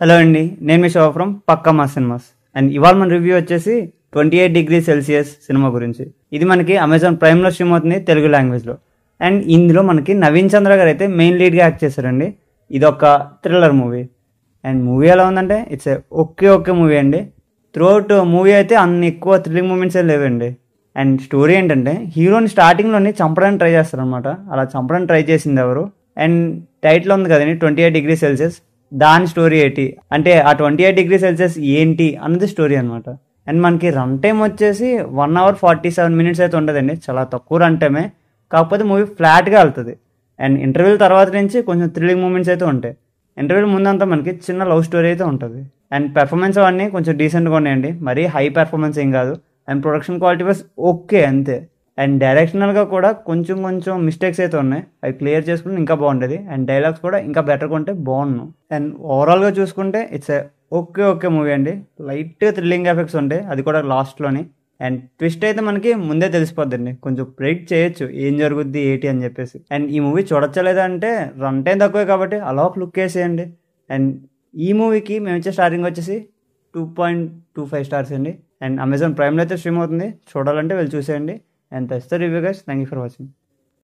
Hello అండి, నేను మీ show from Pakka mass cinemas. And ఇవాళ మన రివ్యూ వచ్చేసి 28 degrees Celsius సినిమా గురించి. ఇది మనకి అమెజాన్ ప్రైమ్లో స్ట్రీమ్ అవుతుంది తెలుగు లాంగ్వేజ్లో. అండ్ ఇందులో మనకి నవీన్ చంద్ర గారు అయితే మెయిన్ లీడ్గా యాక్ట్ చేశారండి. ఇది ఒక థ్రిల్లర్ మూవీ. అండ్ మూవీ ఎలా ఉందంటే ఇట్స్ ఓకే మూవీ అండి. త్రూఅవుట్ మూవీ అయితే అన్ని ఎక్కువ థ్రిల్లింగ్ మూమెంట్స్ ఏ లేవండి. అండ్ స్టోరీ ఏంటంటే హీరోని స్టార్టింగ్లోని చంపడానికి ట్రై చేస్తారనమాట. అలా చంపడానికి ట్రై చేసింది ఎవరు? అండ్ టైటిల్ ఉంది కదండి 28 degrees Celsius, దాని స్టోరీ ఏంటి అంటే ఆ 28 degrees Celsius ఏంటి అన్నది స్టోరీ అనమాట. అండ్ మనకి రన్ టైం వచ్చేసి 1 hour 47 minutes అయితే ఉండదండి, చాలా తక్కువ రన్ టైమే. కాకపోతే మూవీ ఫ్లాట్గా వెళ్తుంది. అండ్ ఇంటర్వ్యూల తర్వాత నుంచి కొంచెం థ్రిల్లింగ్ మూమెంట్స్ అయితే ఉంటాయి. ఇంటర్వ్యూల ముందంతా మనకి చిన్న లవ్ స్టోరీ అయితే ఉంటుంది. అండ్ పెర్ఫార్మెన్స్ అవన్నీ కొంచెం డీసెంట్గా ఉన్నాయండి, మరీ హై పెర్ఫార్మెన్స్ ఏం కాదు. And production quality was okay అంతే. అండ్ డైరెక్షనల్గా కూడా కొంచెం మిస్టేక్స్ అయితే ఉన్నాయి, అవి క్లియర్ చేసుకుంటే ఇంకా బాగుంటుంది. అండ్ డైలాగ్స్ కూడా ఇంకా బెటర్గా ఉంటే బాగున్నాను. అండ్ ఓవరాల్గా చూసుకుంటే ఇట్స్ ఓకే మూవీ అండి. లైట్గా థ్రిల్లింగ్ ఎఫెక్ట్స్ ఉంటాయి, అది కూడా లాస్ట్లోని. అండ్ ట్విస్ట్ అయితే మనకి ముందే తెలిసిపోద్దండి, కొంచెం ప్రెడిక్ట్ చేయొచ్చు ఏం జరుగుద్ది ఏంటి అని చెప్పేసి. అండ్ ఈ మూవీ చూడొచ్చలేదా అంటే రన్ టైం తక్కువే కాబట్టి అలా ఒక లుక్ వేసేయండి. అండ్ ఈ మూవీకి మేము ఇచ్చే స్టార్టింగ్ వచ్చేసి 2.25 stars అండి. అండ్ అమెజాన్ ప్రైమ్లో అయితే స్ట్రీమ్ అవుతుంది, చూడాలంటే వెళ్ళి చూసేయండి. And that's the review guys. Thank you for watching.